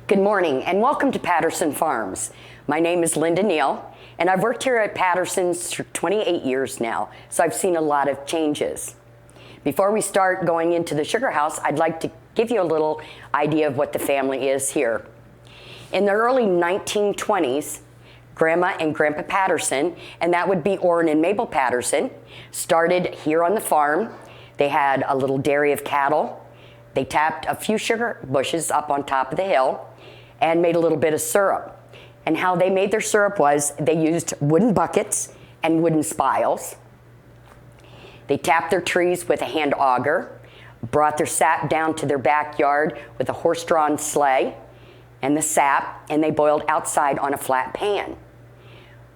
Good morning and welcome to Patterson Farms. My name is Linda Neal and I've worked here at Patterson's for 28 years now, so I've seen a lot of changes. Before we start going into the sugar house, I'd like to give you a little idea of what the family is here. In the early 1920s, Grandma and Grandpa Patterson, and that would be Orrin and Mabel Patterson, started here on the farm. They had a little dairy of cattle. They tapped a few sugar bushes up on top of the hill and made a little bit of syrup. And how they made their syrup was they used wooden buckets and wooden spiles. They tapped their trees with a hand auger, brought their sap down to their backyard with a horse-drawn sleigh and the sap, and they boiled outside on a flat pan.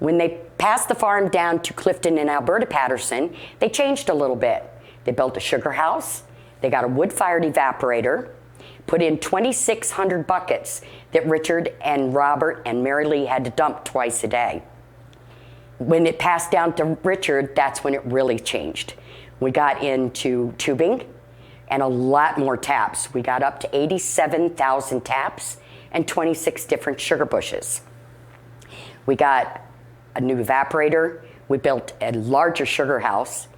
When they passed the farm down to Clifton and Alberta Patterson, they changed a little bit. They built a sugar house. They got a wood-fired evaporator, put in 2,600 buckets that Richard and Robert and Mary Lee had to dump twice a day. When it passed down to Richard, that's when it really changed. We got into tubing and a lot more taps. We got up to 87,000 taps and 26 different sugar bushes. We got a new evaporator. We built a larger sugar house,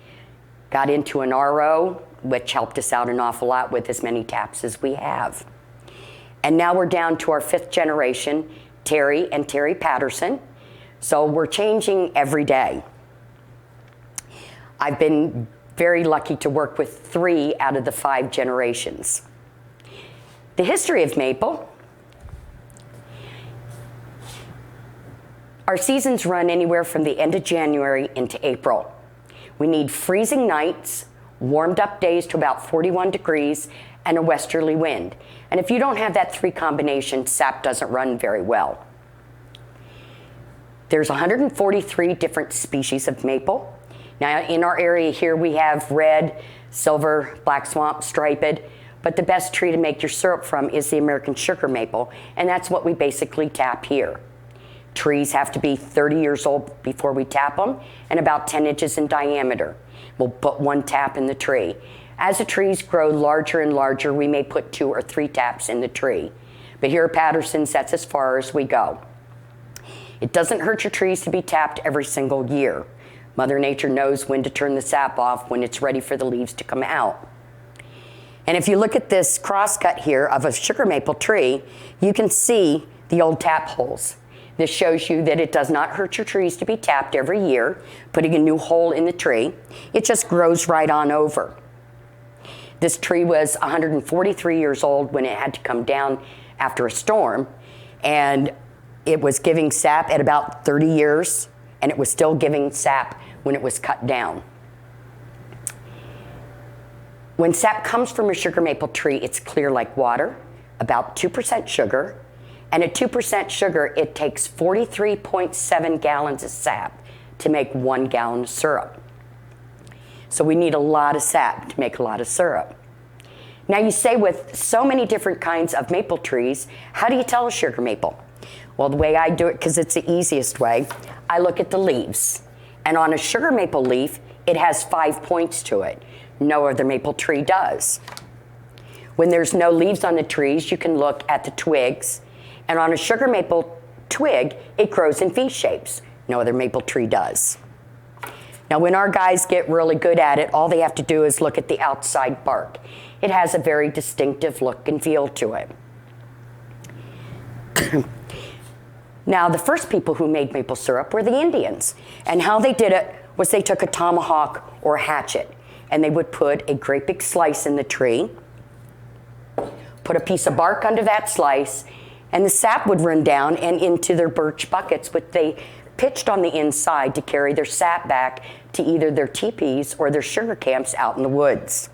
got into an RO, which helped us out an awful lot with as many taps as we have. And now we're down to our 5th generation, Terry and Terry Patterson. So we're changing every day. I've been very lucky to work with 3 out of the 5 generations. The history of maple. Our seasons run anywhere from the end of January into April. We need freezing nights, warmed up days to about 41 degrees, and a westerly wind. And if you don't have that 3 combination, sap doesn't run very well. There's 143 different species of maple. Now in our area here we have red, silver, black swamp, striped, but the best tree to make your syrup from is the American sugar maple, and that's what we basically tap here. Trees have to be 30 years old before we tap them, and about 10 inches in diameter. We'll put 1 tap in the tree. As the trees grow larger and larger, we may put 2 or 3 taps in the tree. But here at Patterson's, that's as far as we go. It doesn't hurt your trees to be tapped every single year. Mother Nature knows when to turn the sap off when it's ready for the leaves to come out. And if you look at this crosscut here of a sugar maple tree, you can see the old tap holes. This shows you that it does not hurt your trees to be tapped every year, putting a new hole in the tree. It just grows right on over. This tree was 143 years old when it had to come down after a storm, and it was giving sap at about 30 years, and it was still giving sap when it was cut down. When sap comes from a sugar maple tree, it's clear like water, about 2% sugar, and at 2% sugar, it takes 43.7 gallons of sap to make 1 gallon of syrup. So we need a lot of sap to make a lot of syrup. Now you say, with so many different kinds of maple trees, how do you tell a sugar maple? Well, the way I do it, because it's the easiest way, I look at the leaves. And on a sugar maple leaf, it has 5 points to it. No other maple tree does. When there's no leaves on the trees, you can look at the twigs. And on a sugar maple twig, it grows in V shapes. No other maple tree does. Now, when our guys get really good at it, all they have to do is look at the outside bark. It has a very distinctive look and feel to it. Now, the first people who made maple syrup were the Indians. And how they did it was they took a tomahawk or a hatchet, and they would put a great big slice in the tree, put a piece of bark under that slice, and the sap would run down and into their birch buckets, which they pitched on the inside to carry their sap back to either their teepees or their sugar camps out in the woods.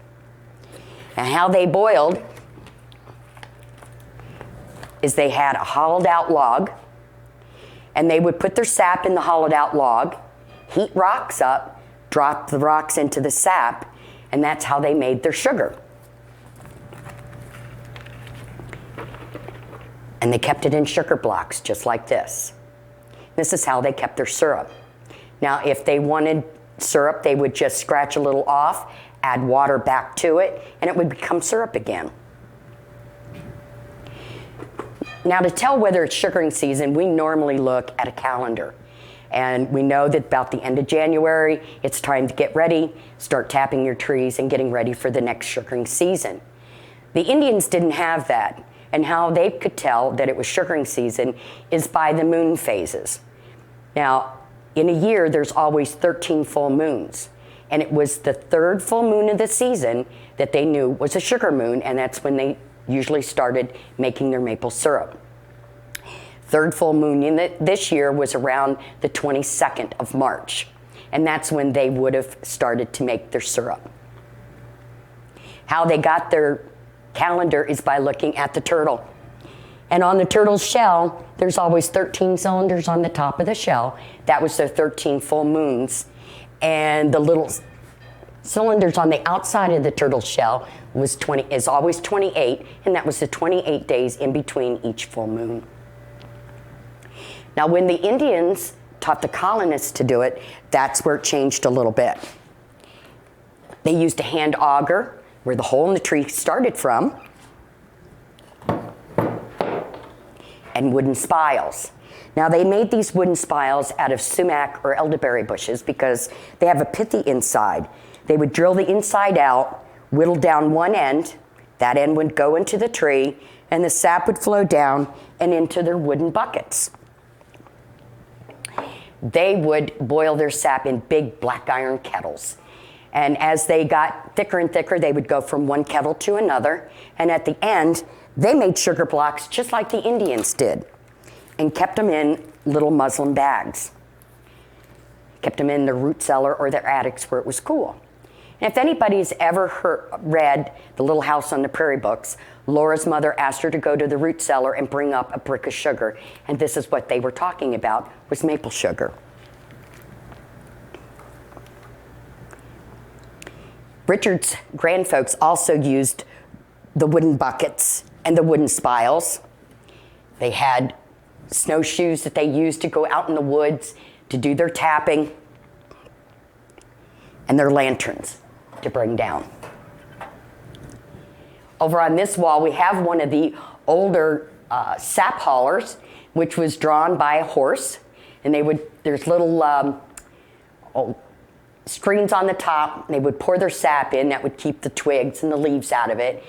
And how they boiled is they had a hollowed out log, and they would put their sap in the hollowed out log, heat rocks up, drop the rocks into the sap, and that's how they made their sugar. And they kept it in sugar blocks, just like this. This is how they kept their syrup. Now, if they wanted syrup, they would just scratch a little off, add water back to it, and it would become syrup again. Now, to tell whether it's sugaring season, we normally look at a calendar. And we know that about the end of January, it's time to get ready, start tapping your trees and getting ready for the next sugaring season. The Indians didn't have that. And how they could tell that it was sugaring season is by the moon phases. Now, in a year, there's always 13 full moons. And it was the third full moon of the season that they knew was a sugar moon, and that's when they usually started making their maple syrup. Third full moon in this year was around the 22nd of March, and that's when they would have started to make their syrup. How they got their calendar is by looking at the turtle. And on the turtle's shell, there's always 13 cylinders on the top of the shell. That was their 13 full moons. And the little cylinders on the outside of the turtle shell is always 28, and that was the 28 days in between each full moon. Now, when the Indians taught the colonists to do it, that's where it changed a little bit. They used a hand auger, where the hole in the tree started from, and wooden spiles. Now, they made these wooden spiles out of sumac or elderberry bushes because they have a pithy inside. They would drill the inside out, whittle down one end, that end would go into the tree, and the sap would flow down and into their wooden buckets. They would boil their sap in big black iron kettles. And as they got thicker and thicker, they would go from one kettle to another. And at the end, they made sugar blocks just like the Indians did and kept them in little muslin bags. Kept them in their root cellar or their attics where it was cool. And if anybody's ever read the Little House on the Prairie books, Laura's mother asked her to go to the root cellar and bring up a brick of sugar. And this is what they were talking about, was maple sugar. Richard's grandfolks also used the wooden buckets and the wooden spiles. They had snowshoes that they used to go out in the woods to do their tapping, and their lanterns to bring down. Over on this wall, we have one of the older sap haulers, which was drawn by a horse, and there's little screens on the top. They would pour their sap in. That would keep the twigs and the leaves out of it.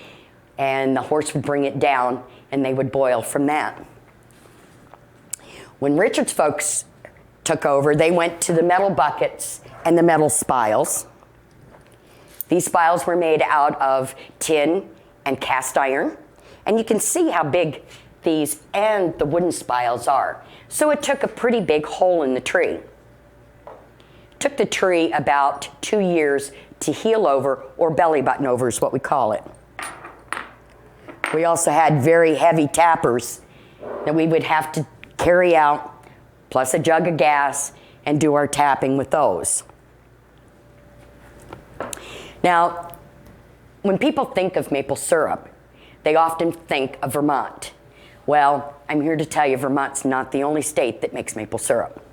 And the horse would bring it down, and they would boil from that. When Richard's folks took over, they went to the metal buckets and the metal spiles. These spiles were made out of tin and cast iron. And you can see how big these and the wooden spiles are. So it took a pretty big hole in the tree. Took the tree about 2 years to heel over, or belly button over is what we call it. We also had very heavy tappers that we would have to carry out, plus a jug of gas, and do our tapping with those. Now, when people think of maple syrup, they often think of Vermont. Well, I'm here to tell you Vermont's not the only state that makes maple syrup.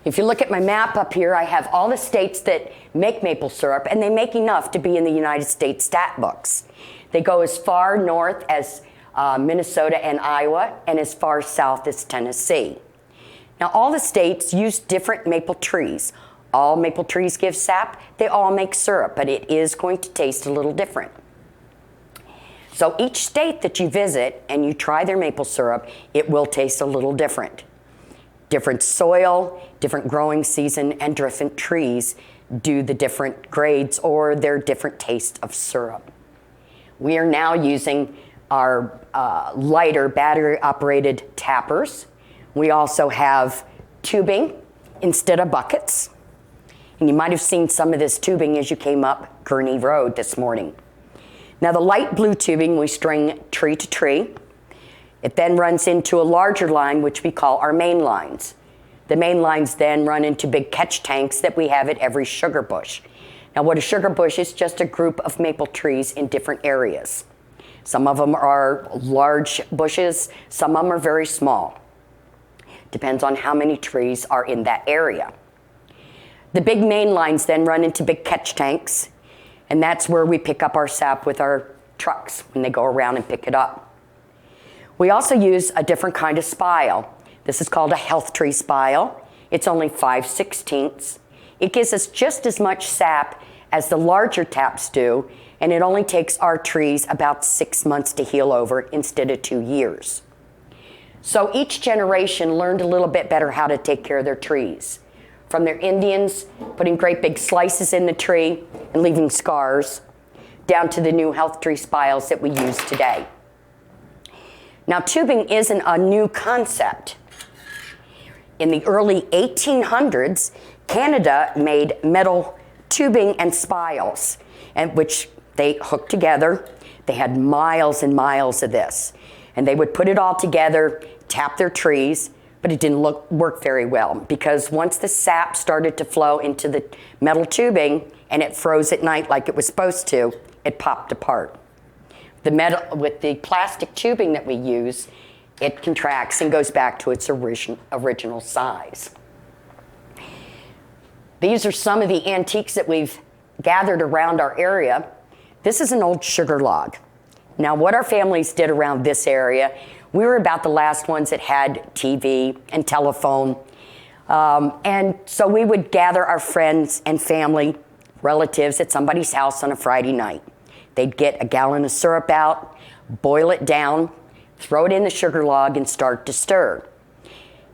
If you look at my map up here, I have all the states that make maple syrup, and they make enough to be in the United States stat books. They go as far north as Minnesota and Iowa, and as far south as Tennessee. Now, all the states use different maple trees. All maple trees give sap. They all make syrup, but it is going to taste a little different. So each state that you visit and you try their maple syrup, it will taste a little different. Different soil, different growing season, and different trees do the different grades or their different taste of syrup. We are now using our lighter battery-operated tappers. We also have tubing instead of buckets. And you might have seen some of this tubing as you came up Gurney Road this morning. Now, the light blue tubing we string tree to tree. It then runs into a larger line, which we call our main lines. The main lines then run into big catch tanks that we have at every sugar bush. Now, what a sugar bush is, just a group of maple trees in different areas. Some of them are large bushes, some of them are very small. Depends on how many trees are in that area. The big main lines then run into big catch tanks, and that's where we pick up our sap with our trucks when they go around and pick it up. We also use a different kind of spile. This is called a health tree spile. It's only 5/16. It gives us just as much sap as the larger taps do, and it only takes our trees about 6 months to heal over instead of 2 years. So each generation learned a little bit better how to take care of their trees. From their Indians putting great big slices in the tree and leaving scars, down to the new health tree spiles that we use today. Now, tubing isn't a new concept. In the early 1800s, Canada made metal tubing and spiles, and which they hooked together. They had miles and miles of this. And they would put it all together, tap their trees, but it didn't work very well, because once the sap started to flow into the metal tubing and it froze at night like it was supposed to, it popped apart. The metal, with the plastic tubing that we use, it contracts and goes back to its original size. These are some of the antiques that we've gathered around our area. This is an old sugar log. Now, what our families did around this area, we were about the last ones that had TV and telephone. And so we would gather our friends and family, relatives at somebody's house on a Friday night. They'd get a gallon of syrup out, boil it down, throw it in the sugar log, and start to stir.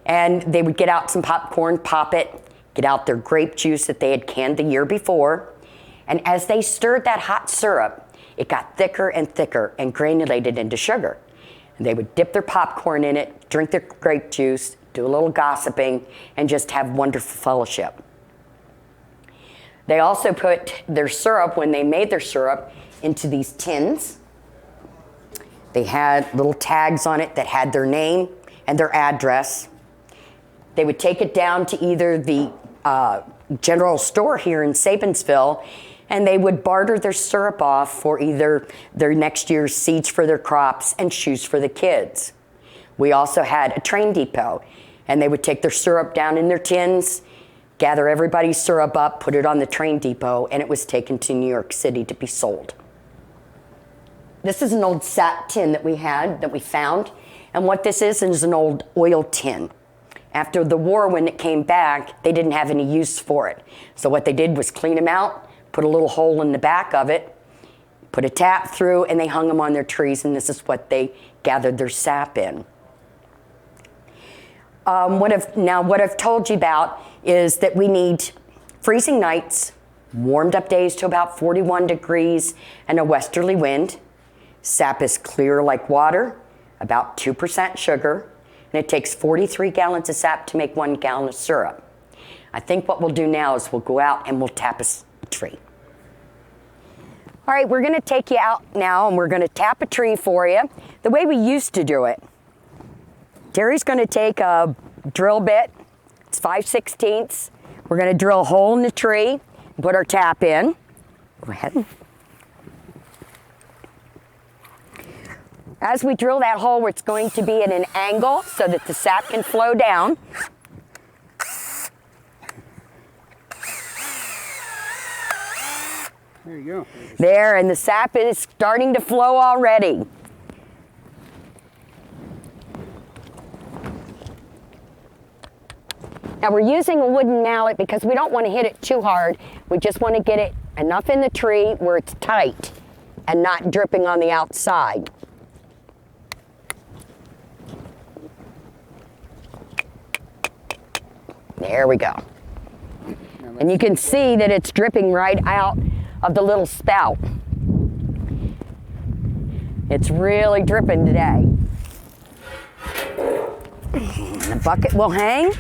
And they would get out some popcorn, pop it, get out their grape juice that they had canned the year before. And as they stirred that hot syrup, it got thicker and thicker and granulated into sugar. And they would dip their popcorn in it, drink their grape juice, do a little gossiping, and just have wonderful fellowship. They also put their syrup, when they made their syrup, into these tins. They had little tags on it that had their name and their address. They would take it down to either the general store here in Sabensville, and they would barter their syrup off for either their next year's seeds for their crops and shoes for the kids. We also had a train depot, and they would take their syrup down in their tins, gather everybody's syrup up, put it on the train depot, and it was taken to New York City to be sold. This is an old sap tin that we had, that we found, and what this is an old oil tin. After the war, when it came back, they didn't have any use for it. So what they did was clean them out, put a little hole in the back of it, put a tap through, and they hung them on their trees, and this is what they gathered their sap in. What I've told you about is that we need freezing nights, warmed up days to about 41 degrees, and a westerly wind. Sap is clear like water, about 2% sugar, and it takes 43 gallons of sap to make 1 gallon of syrup. I think what we'll do now is we'll go out and we'll tap a tree. All right, we're gonna take you out now and we're gonna tap a tree for you the way we used to do it. Terry's gonna take a drill bit, it's 5/16. We're gonna drill a hole in the tree and put our tap in. Go ahead. As we drill that hole, it's going to be at an angle so that the sap can flow down. There you go. There, and the sap is starting to flow already. Now we're using a wooden mallet because we don't want to hit it too hard. We just want to get it enough in the tree where it's tight and not dripping on the outside. There we go. And you can see that it's dripping right out of the little spout. It's really dripping today. The bucket will hang.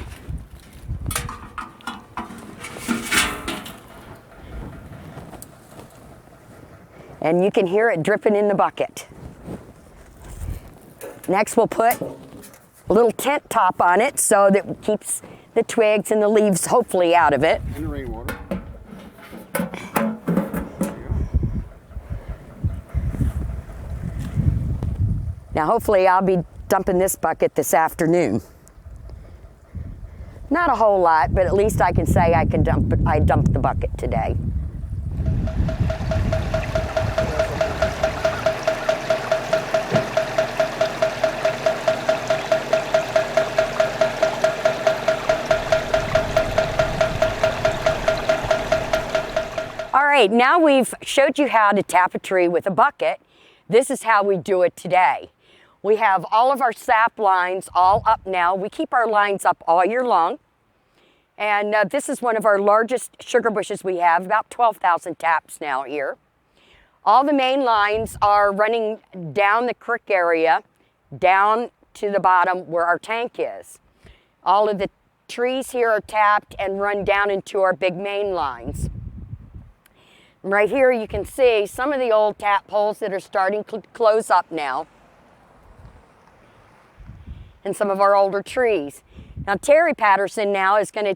And you can hear it dripping in the bucket. Next we'll put a little tent top on it so that it keeps the twigs and the leaves hopefully out of it. And the rainwater. Now hopefully I'll be dumping this bucket this afternoon. Not a whole lot, but at least I can say I dumped the bucket today. right, now we've showed you how to tap a tree with a bucket. This is how we do it today. We have all of our sap lines all up now. We keep our lines up all year long. And this is one of our largest sugar bushes we have, about 12,000 taps now here. All the main lines are running down the creek area, down to the bottom where our tank is. All of the trees here are tapped and run down into our big main lines. Right here you can see some of the old tap holes that are starting to close up now, and some of our older trees. Now Terry Patterson now is going to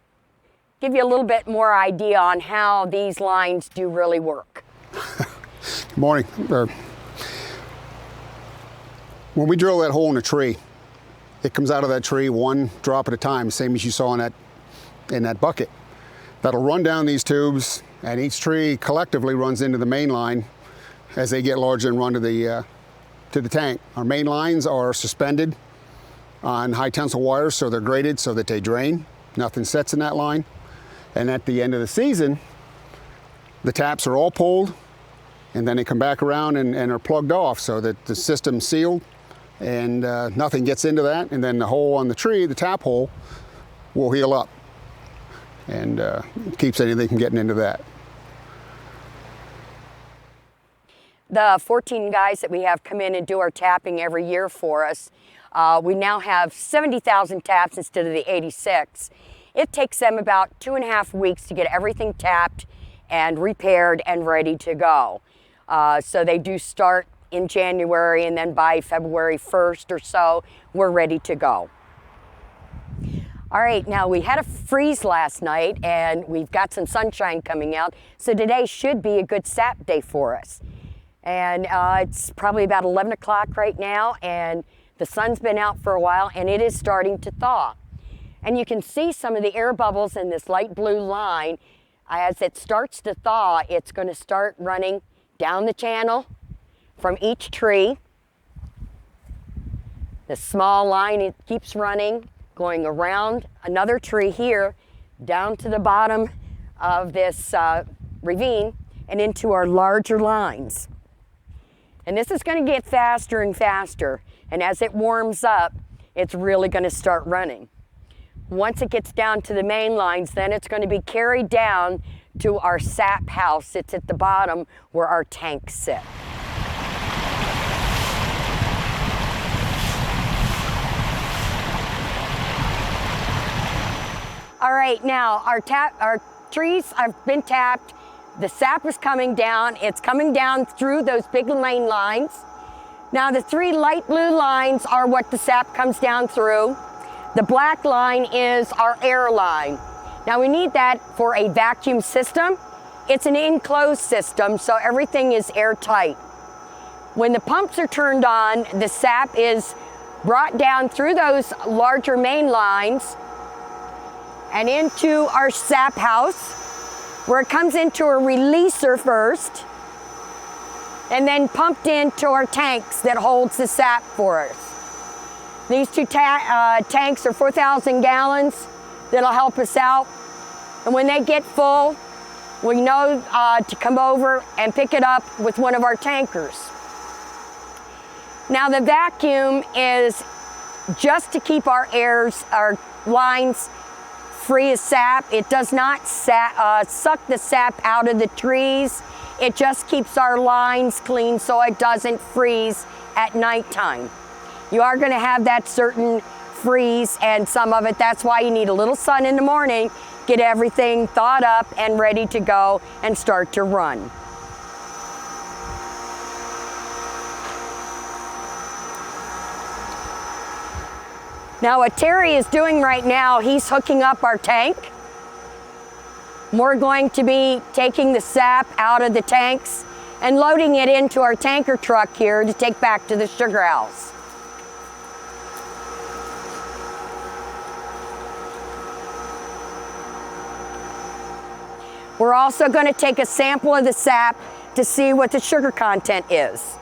give you a little bit more idea on how these lines do really work. Good morning. When we drill that hole in a tree, it comes out of that tree one drop at a time, same as you saw in that bucket. That'll run down these tubes, and each tree collectively runs into the main line as they get larger and run to the tank. Our main lines are suspended on high tensile wires, so they're graded so that they drain. Nothing sets in that line. And at the end of the season, the taps are all pulled, and then they come back around and are plugged off so that the system's sealed and nothing gets into that. And then the hole on the tree, the tap hole, will heal up and keeps anything from getting into that. The 14 guys that we have come in and do our tapping every year for us, we now have 70,000 taps instead of the 86. It takes them about 2.5 weeks to get everything tapped and repaired and ready to go. So they do start in January, and then by February 1st or so, we're ready to go. All right, now we had a freeze last night and we've got some sunshine coming out. So today should be a good sap day for us. And it's probably about 11 o'clock right now, and the sun's been out for a while and it is starting to thaw. And you can see some of the air bubbles in this light blue line. As it starts to thaw, it's going to start running down the channel from each tree. The small line, it keeps running, going around another tree here, down to the bottom of this ravine and into our larger lines. And this is going to get faster and faster. And as it warms up, it's really going to start running. Once it gets down to the main lines, then it's going to be carried down to our sap house. It's at the bottom where our tanks sit. All right, now our trees have been tapped. The sap is coming down. It's coming down through those big main lines. Now the 3 light blue lines are what the sap comes down through. The black line is our air line. Now we need that for a vacuum system. It's an enclosed system, so everything is airtight. When the pumps are turned on, the sap is brought down through those larger main lines and into our sap house, where it comes into a releaser first, and then pumped into our tanks that holds the sap for us. These 2 tanks are 4,000 gallons that'll help us out. And when they get full, we know to come over and pick it up with one of our tankers. Now the vacuum is just to keep our lines free of sap. It does not suck the sap out of the trees. It just keeps our lines clean so it doesn't freeze at nighttime. You are going to have that certain freeze, and some of it, that's why you need a little sun in the morning, get everything thawed up and ready to go and start to run. Now what Terry is doing right now, he's hooking up our tank. We're going to be taking the sap out of the tanks and loading it into our tanker truck here to take back to the sugar house. We're also going to take a sample of the sap to see what the sugar content is.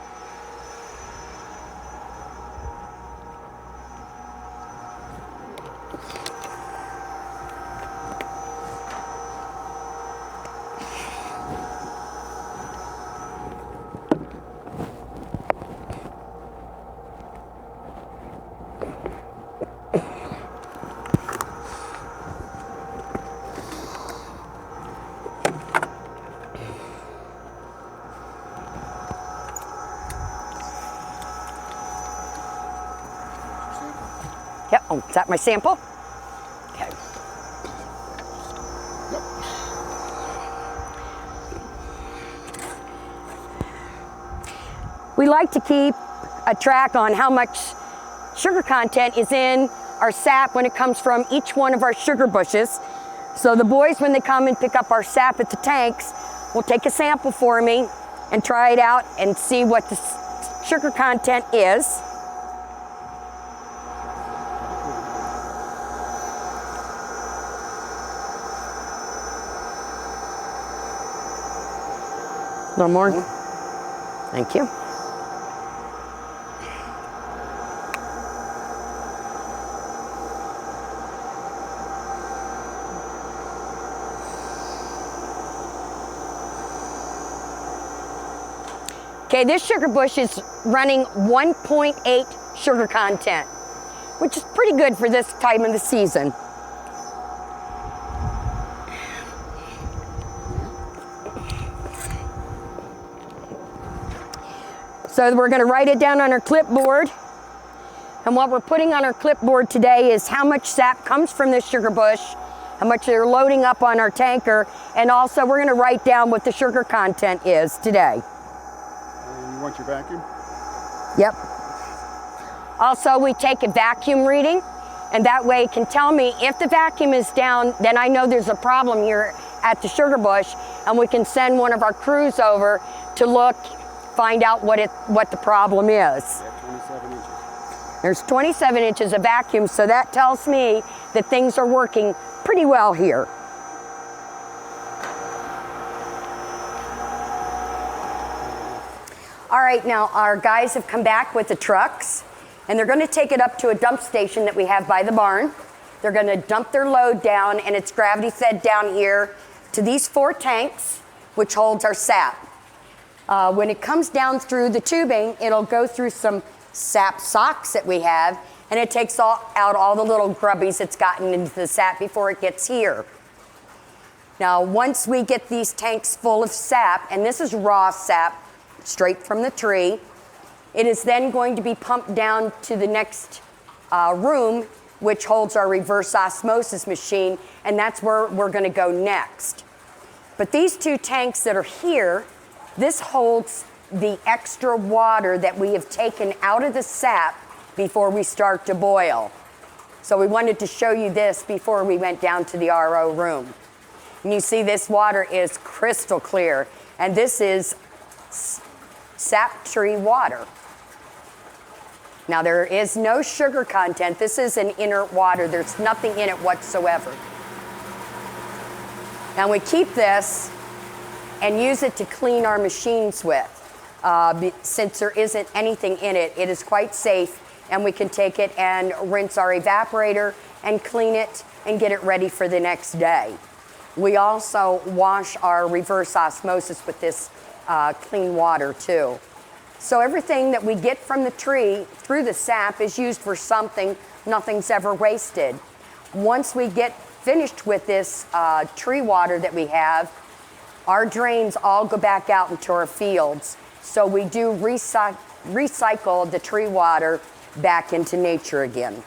Yep, oh, is that my sample? Okay. Yep. We like to keep a track on how much sugar content is in our sap when it comes from each one of our sugar bushes. So the boys, when they come and pick up our sap at the tanks, will take a sample for me and try it out and see what the sugar content is. A little more. Thank you. Okay, this sugar bush is running 1.8 sugar content, which is pretty good for this time of the season. So we're going to write it down on our clipboard. And what we're putting on our clipboard today is how much sap comes from this sugar bush, how much they're loading up on our tanker, and also we're going to write down what the sugar content is today. And you want your vacuum? Yep. Also, we take a vacuum reading, and that way it can tell me if the vacuum is down, then I know there's a problem here at the sugar bush, and we can send one of our crews over to look, find out what the problem is. Yeah, 27 inches. There's 27 inches of vacuum, so that tells me that things are working pretty well here. All right, now our guys have come back with the trucks, and they're going to take it up to a dump station that we have by the barn. They're going to dump their load down, and it's gravity fed down here to these 4 tanks, which holds our sap. When it comes down through the tubing, it'll go through some sap socks that we have, and it takes out all the little grubbies it's gotten into the sap before it gets here. Now, once we get these tanks full of sap, and this is raw sap, straight from the tree, it is then going to be pumped down to the next room, which holds our reverse osmosis machine, and that's where we're going to go next. But these 2 tanks that are here, this holds the extra water that we have taken out of the sap before we start to boil. So we wanted to show you this before we went down to the RO room. And you see this water is crystal clear, and this is sap tree water. Now there is no sugar content. This is an inert water. There's nothing in it whatsoever. Now we keep this and use it to clean our machines with. Since there isn't anything in it, it is quite safe, and we can take it and rinse our evaporator and clean it and get it ready for the next day. We also wash our reverse osmosis with this clean water too. So everything that we get from the tree through the sap is used for something. Nothing's ever wasted. Once we get finished with this tree water that we have, our drains all go back out into our fields. So we do recycle the tree water back into nature again.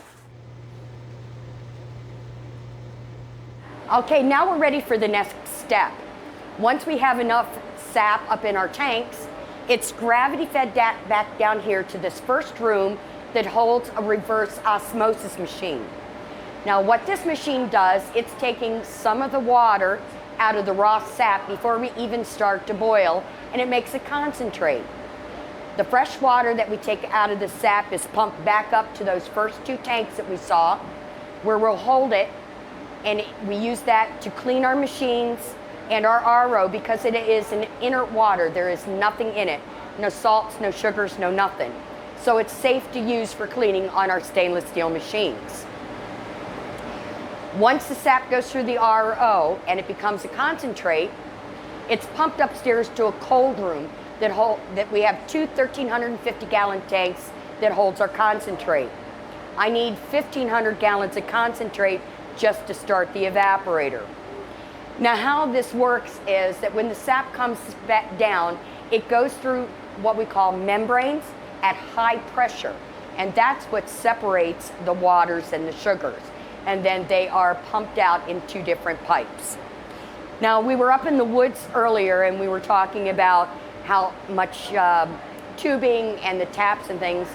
Okay, now we're ready for the next step. Once we have enough sap up in our tanks, it's gravity fed back down here to this first room that holds a reverse osmosis machine. Now what this machine does, it's taking some of the water out of the raw sap before we even start to boil, and it makes a concentrate. The fresh water that we take out of the sap is pumped back up to those first 2 tanks that we saw, where we'll hold it, and we use that to clean our machines and our RO, because it is an inert water. There is nothing in it. No salts, no sugars, no nothing. So it's safe to use for cleaning on our stainless steel machines. Once the sap goes through the RO and it becomes a concentrate, it's pumped upstairs to a cold room that we have 2 1,350-gallon tanks that holds our concentrate. I need 1,500 gallons of concentrate just to start the evaporator. Now how this works is that when the sap comes back down, it goes through what we call membranes at high pressure. And that's what separates the waters and the sugars. And then they are pumped out in 2 different pipes. Now we were up in the woods earlier and we were talking about how much tubing and the taps and things.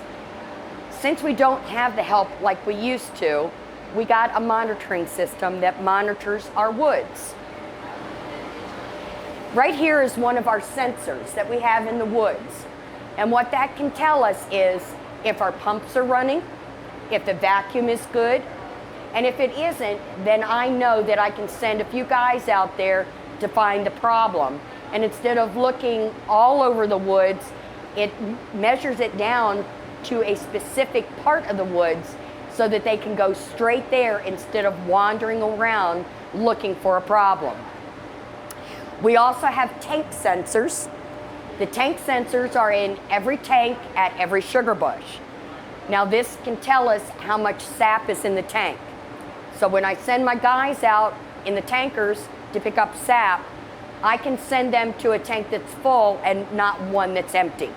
Since we don't have the help like we used to, we got a monitoring system that monitors our woods. Right here is one of our sensors that we have in the woods. And what that can tell us is if our pumps are running, if the vacuum is good, and if it isn't, then I know that I can send a few guys out there to find the problem. And instead of looking all over the woods, it measures it down to a specific part of the woods so that they can go straight there instead of wandering around looking for a problem. We also have tank sensors. The tank sensors are in every tank at every sugar bush. Now this can tell us how much sap is in the tank. So when I send my guys out in the tankers to pick up sap, I can send them to a tank that's full and not one that's empty.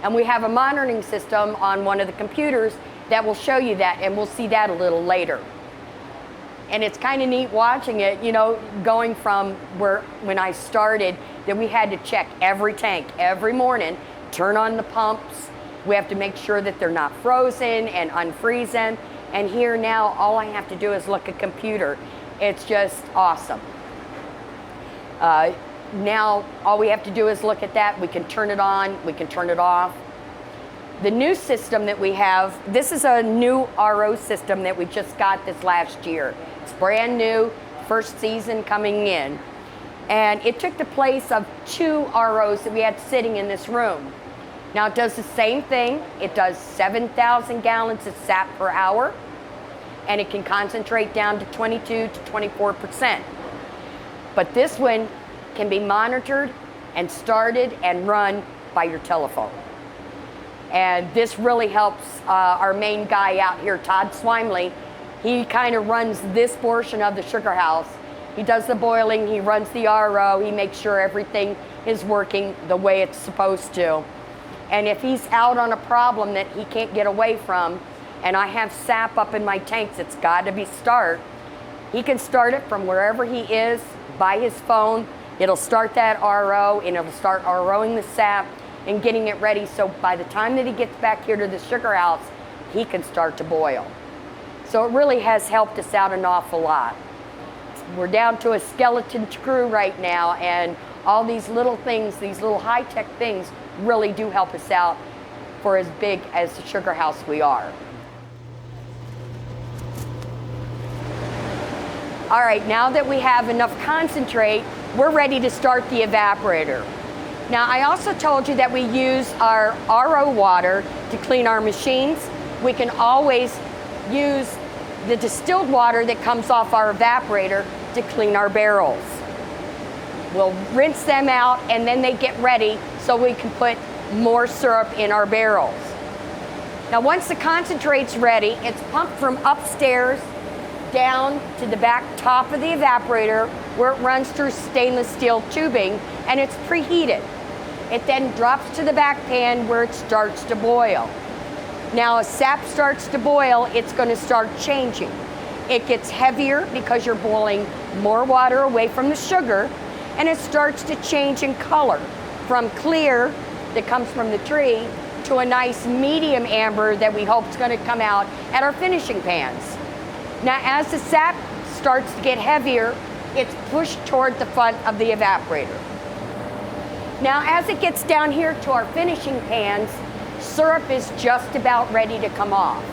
And we have a monitoring system on one of the computers that will show you that, and we'll see that a little later. And it's kind of neat watching it, you know, going from when I started, that we had to check every tank every morning, turn on the pumps. We have to make sure that they're not frozen and unfreeze them. And here now, all I have to do is look at a computer. It's just awesome. Now, all we have to do is look at that. We can turn it on, we can turn it off. The new system that we have, this is a new RO system that we just got this last year. It's brand new, first season coming in. And it took the place of 2 ROs that we had sitting in this room. Now it does the same thing. It does 7,000 gallons of sap per hour, and it can concentrate down to 22 to 24%. But this one can be monitored and started and run by your telephone. And this really helps our main guy out here, Todd Swimley. He kind of runs this portion of the sugar house. He does the boiling, he runs the RO, he makes sure everything is working the way it's supposed to. And if he's out on a problem that he can't get away from, and I have sap up in my tanks, it's got to be start. He can start it from wherever he is by his phone. It'll start that RO, and it'll start ROing the sap and getting it ready, so by the time that he gets back here to the sugar house, he can start to boil. So it really has helped us out an awful lot. We're down to a skeleton crew right now, and all these little things, these little high-tech things, really do help us out for as big as the sugar house we are. All right, now that we have enough concentrate, we're ready to start the evaporator. Now, I also told you that we use our RO water to clean our machines. We can always use the distilled water that comes off our evaporator to clean our barrels. We'll rinse them out, and then they get ready so we can put more syrup in our barrels. Now, once the concentrate's ready, it's pumped from upstairs down to the back top of the evaporator, where it runs through stainless steel tubing, and it's preheated. It then drops to the back pan where it starts to boil. Now, as sap starts to boil, it's going to start changing. It gets heavier because you're boiling more water away from the sugar, and it starts to change in color from clear that comes from the tree to a nice medium amber that we hope is going to come out at our finishing pans. Now, as the sap starts to get heavier, it's pushed toward the front of the evaporator. Now, as it gets down here to our finishing pans, syrup is just about ready to come off.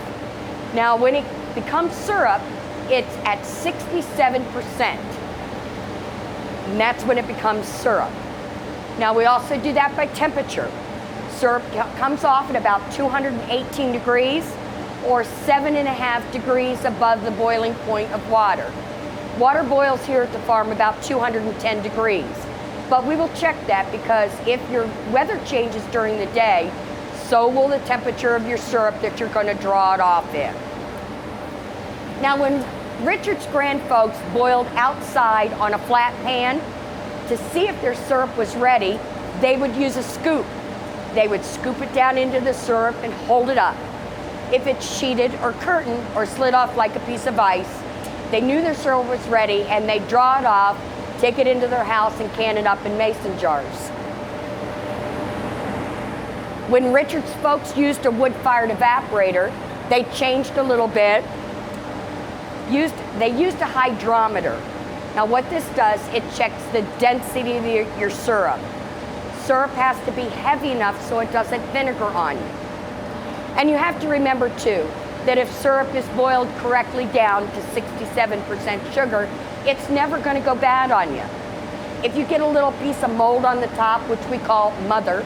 Now, when it becomes syrup, it's at 67%. And that's when it becomes syrup. Now, we also do that by temperature. Syrup comes off at about 218 degrees or 7.5 degrees above the boiling point of water. Water boils here at the farm about 210 degrees. But we will check that, because if your weather changes during the day, so will the temperature of your syrup that you're going to draw it off in. Now, when Richard's grand folks boiled outside on a flat pan to see if their syrup was ready, they would use a scoop. They would scoop it down into the syrup and hold it up. If it sheeted or curtained or slid off like a piece of ice, they knew their syrup was ready and they'd draw it off, take it into their house and can it up in mason jars. When Richard's folks used a wood-fired evaporator, they changed a little bit. They used a hydrometer. Now what this does, it checks the density of your syrup. Syrup has to be heavy enough so it doesn't vinegar on you. And you have to remember too, that if syrup is boiled correctly down to 67% sugar, it's never going to go bad on you. If you get a little piece of mold on the top, which we call mother,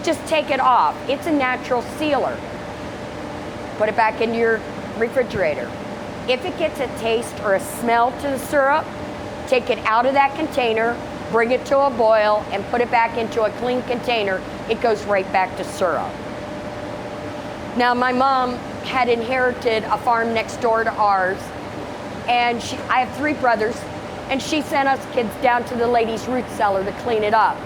just take it off. It's a natural sealer. Put it back into your refrigerator. If it gets a taste or a smell to the syrup, take it out of that container, bring it to a boil, and put it back into a clean container. It goes right back to syrup. Now, my mom had inherited a farm next door to ours, and I have 3 brothers, and she sent us kids down to the lady's root cellar to clean it up.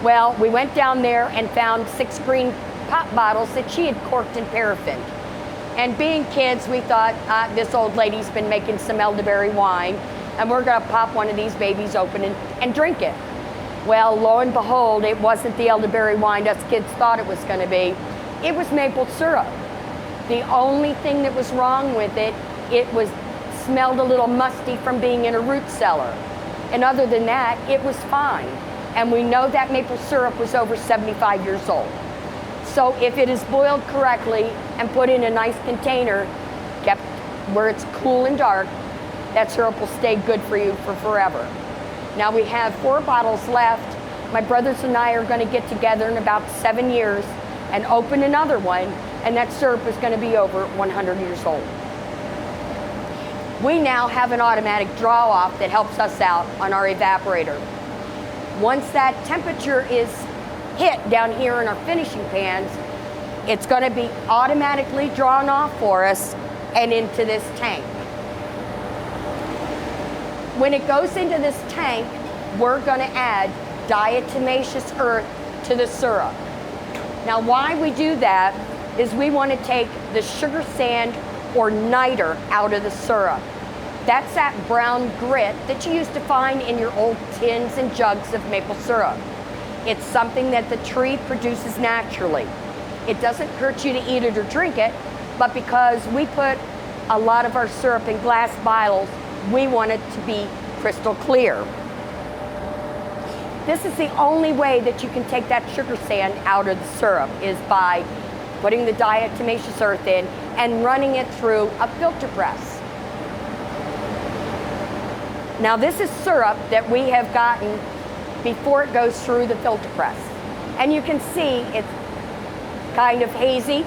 Well, we went down there and found 6 green pop bottles that she had corked in paraffin. And being kids, we thought, this old lady's been making some elderberry wine, and we're gonna pop one of these babies open and drink it. Well, lo and behold, it wasn't the elderberry wine us kids thought it was gonna be. It was maple syrup. The only thing that was wrong with it, smelled a little musty from being in a root cellar. And other than that, it was fine. And we know that maple syrup was over 75 years old. So if it is boiled correctly and put in a nice container, kept where it's cool and dark, that syrup will stay good for you for forever. Now we have 4 bottles left. My brothers and I are going to get together in about 7 years and open another one, and that syrup is going to be over 100 years old. We now have an automatic draw off that helps us out on our evaporator. Once that temperature is hit down here in our finishing pans, it's going to be automatically drawn off for us and into this tank. When it goes into this tank, we're going to add diatomaceous earth to the syrup. Now why we do that is we want to take the sugar sand or niter out of the syrup. That's that brown grit that you used to find in your old tins and jugs of maple syrup. It's something that the tree produces naturally. It doesn't hurt you to eat it or drink it, but because we put a lot of our syrup in glass bottles, we want it to be crystal clear. This is the only way that you can take that sugar sand out of the syrup, is by putting the diatomaceous earth in and running it through a filter press. Now this is syrup that we have gotten before it goes through the filter press. And you can see it's kind of hazy.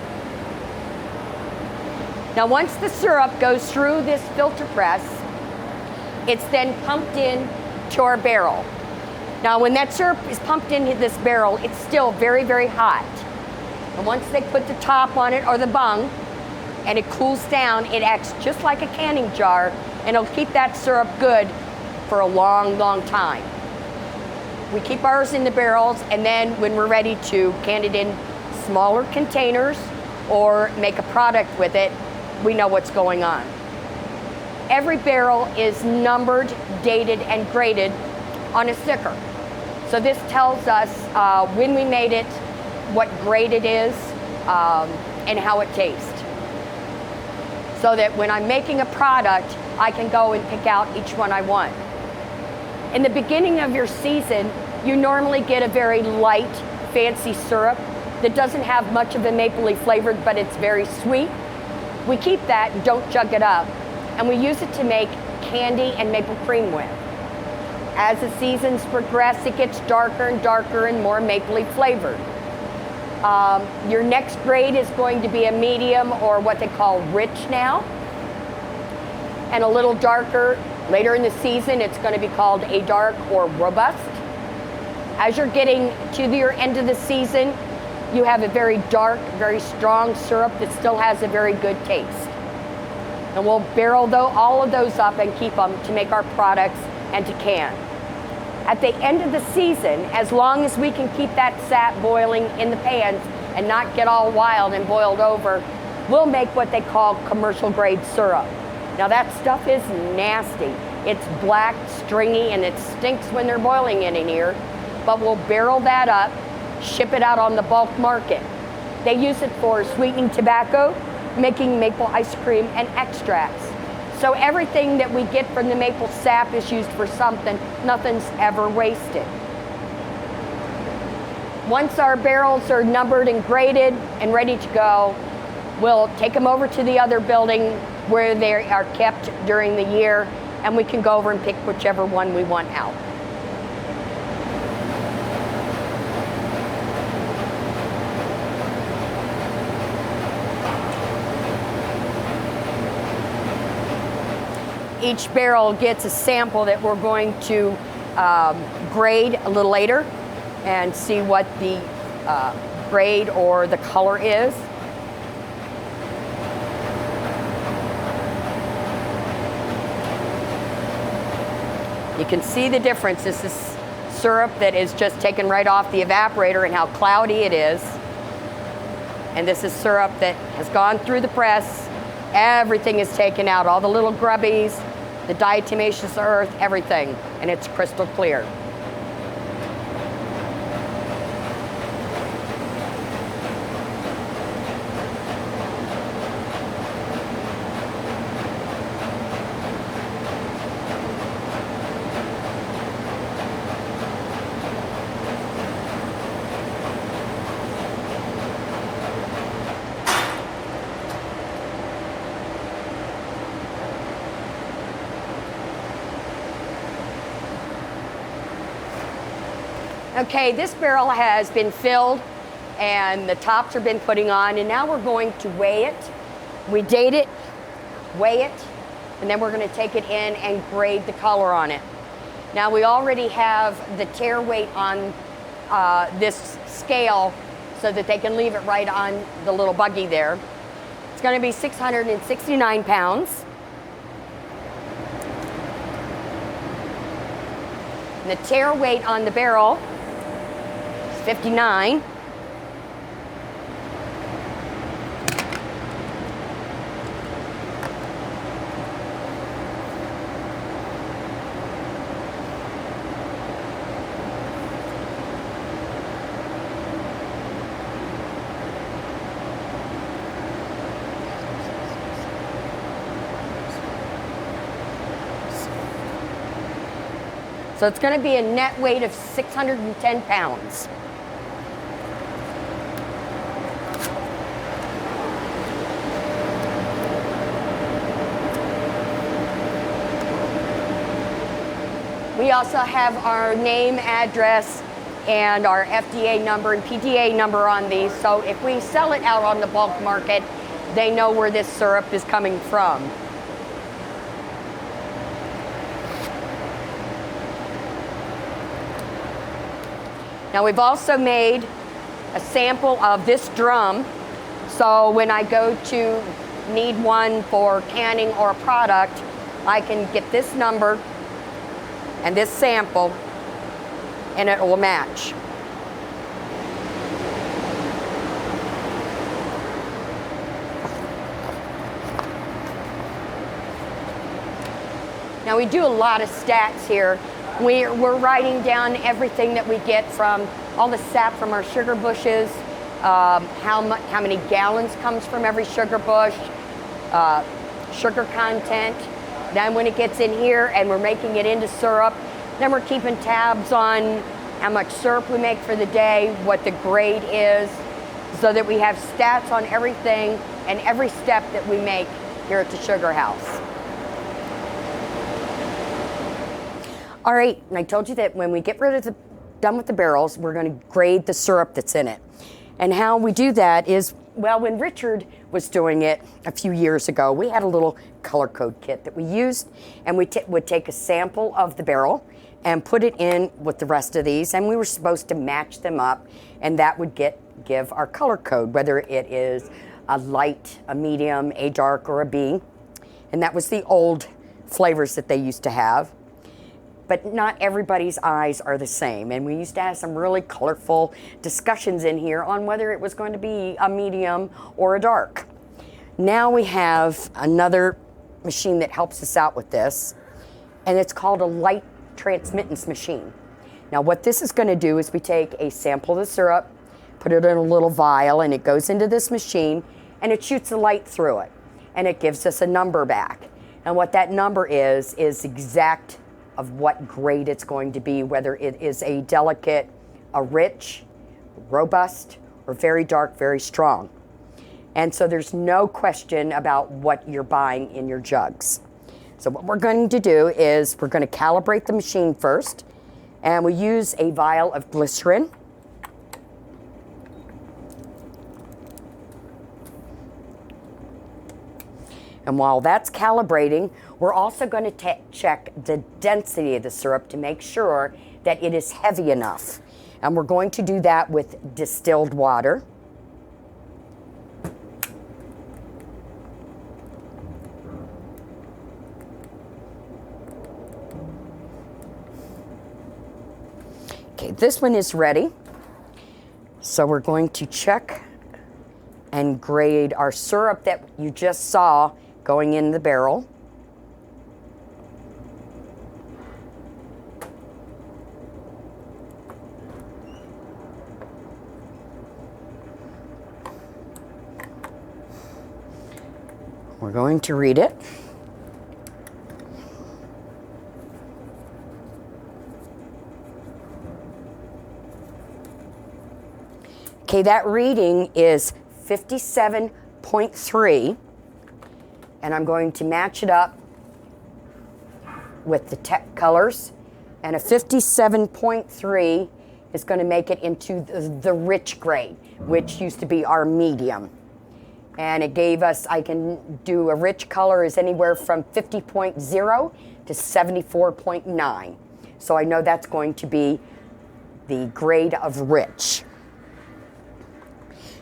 Now once the syrup goes through this filter press, it's then pumped in to our barrel. Now when that syrup is pumped into this barrel, it's still very, very hot. And once they put the top on it, or the bung, and it cools down, it acts just like a canning jar, and it'll keep that syrup good for a long, long time. We keep ours in the barrels, and then when we're ready to can it in smaller containers or make a product with it, we know what's going on. Every barrel is numbered, dated, and graded on a sticker. So this tells us when we made it, what grade it is, and how it tastes. So that when I'm making a product, I can go and pick out each one I want. In the beginning of your season, you normally get a very light, fancy syrup that doesn't have much of a mapley flavor, but it's very sweet. We keep that and don't jug it up, and we use it to make candy and maple cream with. As the seasons progress, it gets darker and darker and more mapley flavored. Your next grade is going to be a medium, or what they call rich now, and a little darker. Later in the season, it's going to be called a dark or robust. As you're getting to your end of the season, you have a very dark, very strong syrup that still has a very good taste. And we'll barrel all of those up and keep them to make our products and to can. At the end of the season, as long as we can keep that sap boiling in the pans and not get all wild and boiled over, we'll make what they call commercial grade syrup. Now that stuff is nasty. It's black, stringy, and it stinks when they're boiling it in here. But we'll barrel that up, ship it out on the bulk market. They use it for sweetening tobacco, making maple ice cream, and extracts. So everything that we get from the maple sap is used for something. Nothing's ever wasted. Once our barrels are numbered and graded and ready to go, we'll take them over to the other building where they are kept during the year, and we can go over and pick whichever one we want out. Each barrel gets a sample that we're going to grade a little later and see what the grade or the color is. You can see the difference. This is syrup that is just taken right off the evaporator and how cloudy it is. And this is syrup that has gone through the press. Everything is taken out, all the little grubbies, the diatomaceous earth, everything, and it's crystal clear. Okay, this barrel has been filled and the tops have been putting on, and now we're going to weigh it. We date it, weigh it, and then we're going to take it in and grade the color on it. Now we already have the tare weight on this scale so that they can leave it right on the little buggy there. It's going to be 669 pounds. And the tare weight on the barrel 59. So it's going to be a net weight of 610 pounds. We also have our name, address, and our FDA number and PDA number on these, so if we sell it out on the bulk market, they know where this syrup is coming from. Now we've also made a sample of this drum, so when I go to need one for canning or a product, I can get this number and this sample, and it will match. Now we do a lot of stats here. We're writing down everything that we get from all the sap from our sugar bushes, how many gallons comes from every sugar bush, sugar content. Then when it gets in here and we're making it into syrup, then we're keeping tabs on how much syrup we make for the day, what the grade is, so that we have stats on everything and every step that we make here at the Sugar House. All right, and I told you that when we get done with the barrels, we're going to grade the syrup that's in it. And how we do that is, well, when Richard was doing it a few years ago, we had a little color code kit that we used, and we would take a sample of the barrel and put it in with the rest of these, and we were supposed to match them up, and that would give our color code, whether it is a light, a medium, a dark, or a B. And that was the old flavors that they used to have. But not everybody's eyes are the same. And we used to have some really colorful discussions in here on whether it was going to be a medium or a dark. Now we have another machine that helps us out with this, and it's called a light transmittance machine. Now what this is going to do is we take a sample of the syrup, put it in a little vial, and it goes into this machine, and it shoots a light through it, and it gives us a number back. And what that number is exact of what grade it's going to be, whether it is a delicate, a rich, robust, or very dark, very strong. And so there's no question about what you're buying in your jugs. So what we're going to do is we're going to calibrate the machine first, and we use a vial of glycerin. And while that's calibrating, we're also going to check the density of the syrup to make sure that it is heavy enough. And we're going to do that with distilled water. Okay, this one is ready. So we're going to check and grade our syrup that you just saw going in the barrel. We're going to read it. Okay, that reading is 57.3, and I'm going to match it up with the tech colors, and a 57.3 is going to make it into the rich grade, which used to be our medium. And it gave us, I can do a rich color is anywhere from 50.0 to 74.9. So I know that's going to be the grade of rich.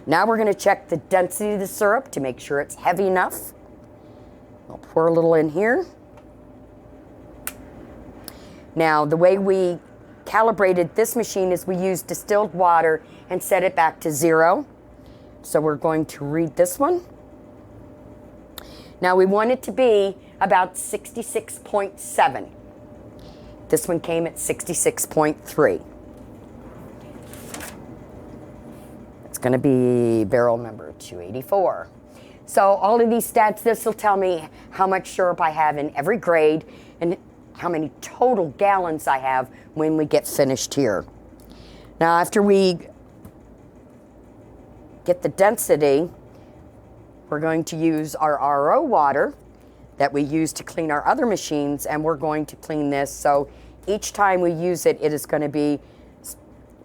Now we're going to check the density of the syrup to make sure it's heavy enough. I'll pour a little in here. Now the way we calibrated this machine is we used distilled water and set it back to 0. So we're going to read this one. Now we want it to be about 66.7. This one came at 66.3. It's going to be barrel number 284. So all of these stats, this will tell me how much syrup I have in every grade and how many total gallons I have when we get finished here. Now after we get the density, we're going to use our RO water that we use to clean our other machines, and we're going to clean this. So each time we use it, it is going to be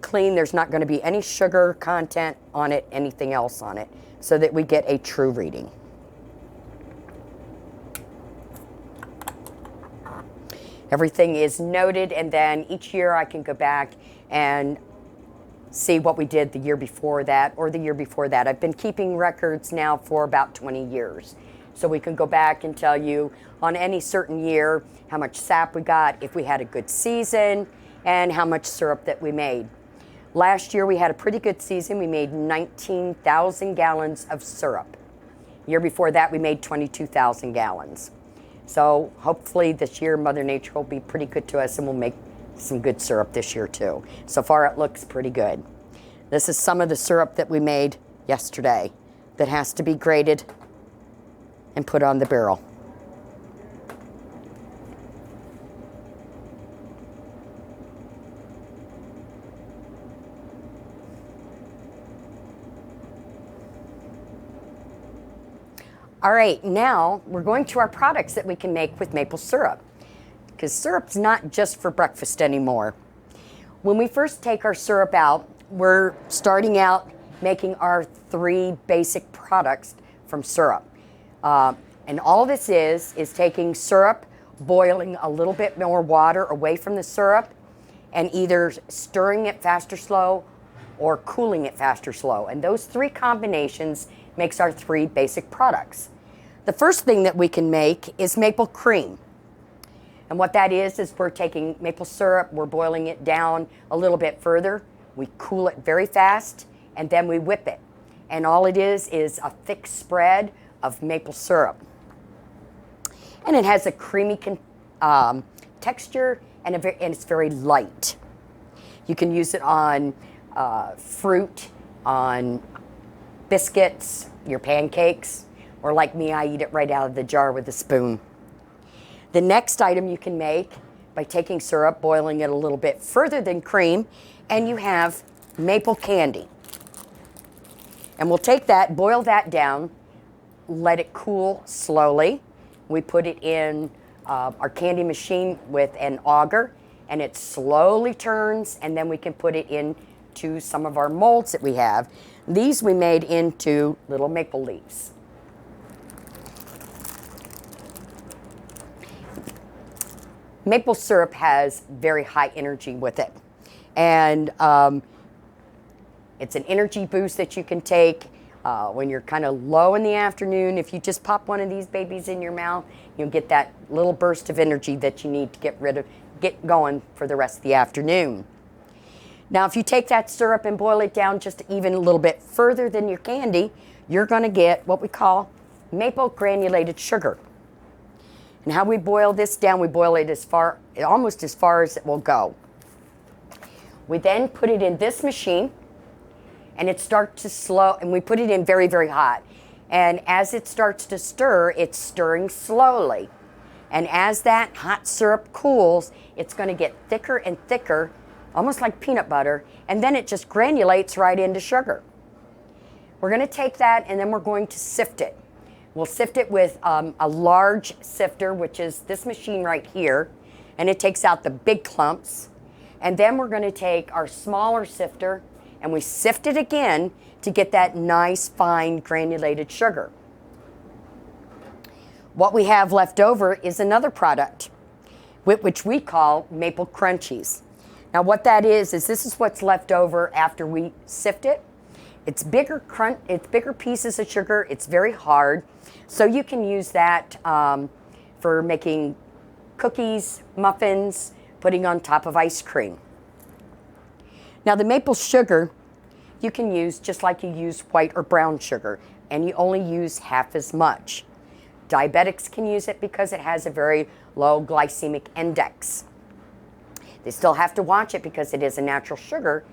clean. There's not going to be any sugar content on it, anything else on it, so that we get a true reading. Everything is noted, and then each year I can go back and see what we did the year before that or the year before that. I've been keeping records now for about 20 years. So we can go back and tell you on any certain year how much sap we got, if we had a good season, and how much syrup that we made. Last year we had a pretty good season. We made 19,000 gallons of syrup. Year before that we made 22,000 gallons. So hopefully this year Mother Nature will be pretty good to us and we'll make some good syrup this year too. So far it looks pretty good. This is some of the syrup that we made yesterday that has to be graded and put on the barrel. All right, now we're going to our products that we can make with maple syrup, because syrup's not just for breakfast anymore. When we first take our syrup out, we're starting out making our 3 basic products from syrup. And all this is taking syrup, boiling a little bit more water away from the syrup, and either stirring it fast or slow or cooling it fast or slow. And those 3 combinations makes our 3 basic products. The first thing that we can make is maple cream. And what that is we're taking maple syrup, we're boiling it down a little bit further, we cool it very fast, and then we whip it. And all it is a thick spread of maple syrup. And it has a creamy texture, and it's very light. You can use it on fruit, on biscuits, your pancakes, or like me, I eat it right out of the jar with a spoon. The next item you can make by taking syrup, boiling it a little bit further than cream, and you have maple candy. And we'll take that, boil that down, let it cool slowly. We put it in our candy machine with an auger, and it slowly turns, and then we can put it into some of our molds that we have. These we made into little maple leaves. Maple syrup has very high energy with it. And it's an energy boost that you can take when you're kind of low in the afternoon. If you just pop one of these babies in your mouth, you'll get that little burst of energy that you need to get going for the rest of the afternoon. Now, if you take that syrup and boil it down just even a little bit further than your candy, you're going to get what we call maple granulated sugar. And how we boil this down, we boil it almost as far as it will go. We then put it in this machine, and it starts to slow, and we put it in very, very hot. And as it starts to stir, it's stirring slowly. And as that hot syrup cools, it's going to get thicker and thicker, almost like peanut butter, and then it just granulates right into sugar. We're going to take that, and then we're going to sift it. We'll sift it with a large sifter, which is this machine right here, and it takes out the big clumps. And then we're going to take our smaller sifter, and we sift it again to get that nice, fine, granulated sugar. What we have left over is another product, which we call maple crunchies. Now what that is this is what's left over after we sift it. It's bigger pieces of sugar. It's very hard. So you can use that for making cookies, muffins, putting on top of ice cream. Now the maple sugar you can use just like you use white or brown sugar, and you only use half as much. Diabetics can use it because it has a very low glycemic index. They still have to watch it because it is a natural sugar,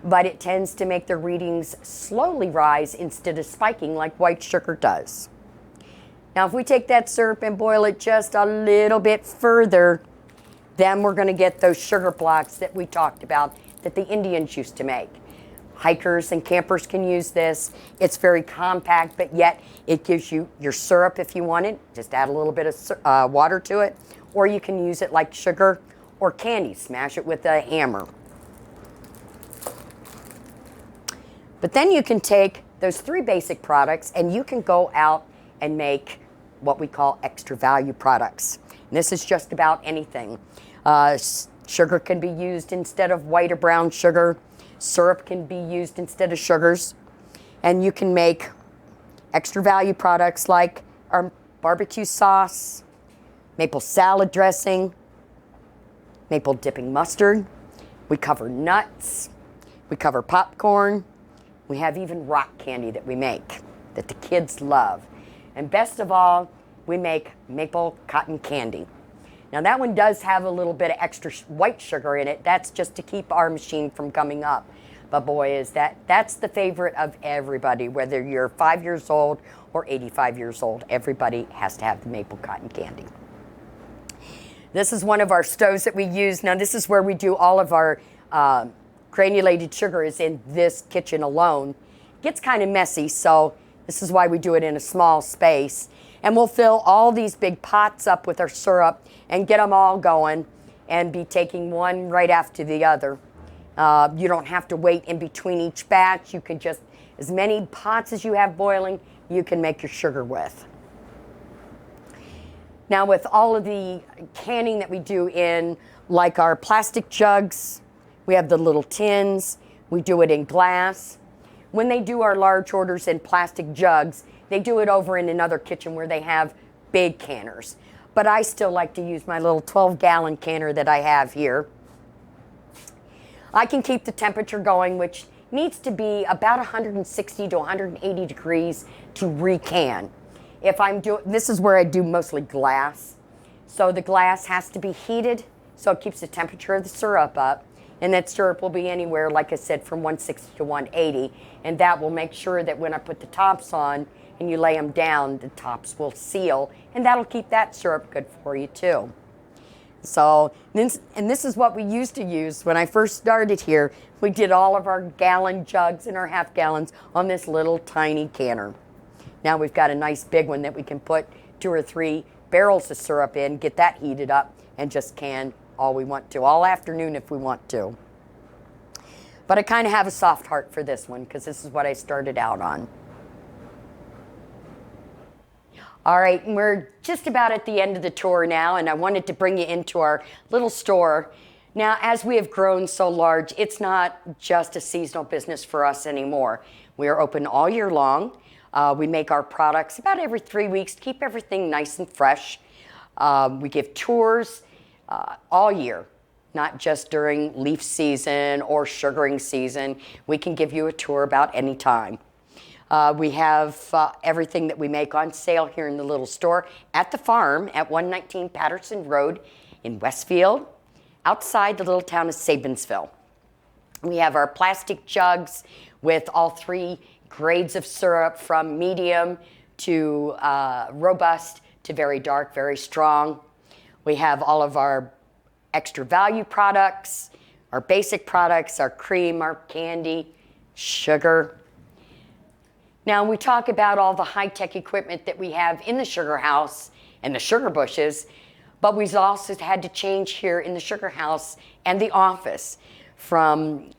but it tends to make their readings slowly rise instead of spiking like white sugar does. Now if we take that syrup and boil it just a little bit further, then we're going to get those sugar blocks that we talked about that the Indians used to make. Hikers and campers can use this. It's very compact, but yet it gives you your syrup if you want it. Just add a little bit of water to it, or you can use it like sugar or candy. Smash it with a hammer. But then you can take those three basic products and you can go out and make what we call extra value products. And this is just about anything. Sugar can be used instead of white or brown sugar. Syrup can be used instead of sugars. And you can make extra value products like our barbecue sauce, maple salad dressing, maple dipping mustard. We cover nuts. We cover popcorn. We have even rock candy that we make that the kids love. And best of all, we make maple cotton candy. Now that one does have a little bit of extra white sugar in it. That's just to keep our machine from coming up. But boy, that's the favorite of everybody, whether you're 5 years old or 85 years old. Everybody has to have the maple cotton candy. This is one of our stoves that we use. Now this is where we do all of our granulated sugar is in this kitchen alone. It gets kind of messy, so this is why we do it in a small space. And we'll fill all these big pots up with our syrup and get them all going and be taking one right after the other. You don't have to wait in between each batch. You can just, as many pots as you have boiling, you can make your sugar with. Now with all of the canning that we do in, like our plastic jugs, we have the little tins, we do it in glass. When they do our large orders in plastic jugs, They do it over in another kitchen where they have big canners. But I still like to use my little 12-gallon canner that I have here. I can keep the temperature going, which needs to be about 160 to 180 degrees to recan. If I'm doing, this is where I do mostly glass. So the glass has to be heated so it keeps the temperature of the syrup up. And that syrup will be anywhere, like I said, from 160 to 180. And that will make sure that when I put the tops on and you lay them down, the tops will seal. And that'll keep that syrup good for you too. So, and this is what we used to use when I first started here. We did all of our gallon jugs and our half gallons on this little tiny canner. Now we've got a nice big one that we can put 2 or 3 barrels of syrup in, get that heated up, and just can all we want to, all afternoon if we want to. But I kind of have a soft heart for this one because this is what I started out on. All right, and we're just about at the end of the tour now, and I wanted to bring you into our little store. Now, as we have grown so large, it's not just a seasonal business for us anymore. We are open all year long. We make our products about every 3 weeks to keep everything nice and fresh. We give tours all year, not just during leaf season or sugaring season. We can give you a tour about any time. We have everything that we make on sale here in the little store at the farm at 119 Patterson Road in Westfield, outside the little town of Sabensville. We have our plastic jugs with all 3 grades of syrup, from medium to robust to very dark, very strong. We have all of our extra value products, our basic products, our cream, our candy, sugar. Now, we talk about all the high-tech equipment that we have in the sugar house and the sugar bushes, but we've also had to change here in the sugar house and the office from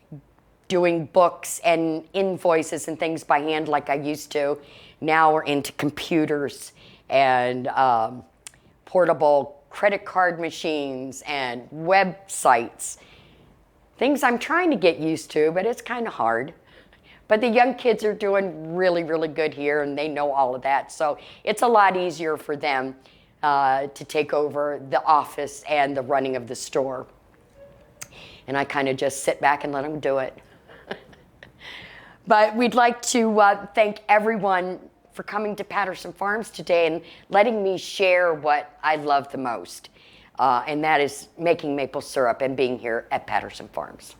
doing books and invoices and things by hand like I used to. Now we're into computers and portable credit card machines and websites. Things I'm trying to get used to, but it's kind of hard. But the young kids are doing really, really good here, and they know all of that. So it's a lot easier for them to take over the office and the running of the store. And I kind of just sit back and let them do it. But we'd like to thank everyone for coming to Patterson Farms today and letting me share what I love the most. And that is making maple syrup and being here at Patterson Farms.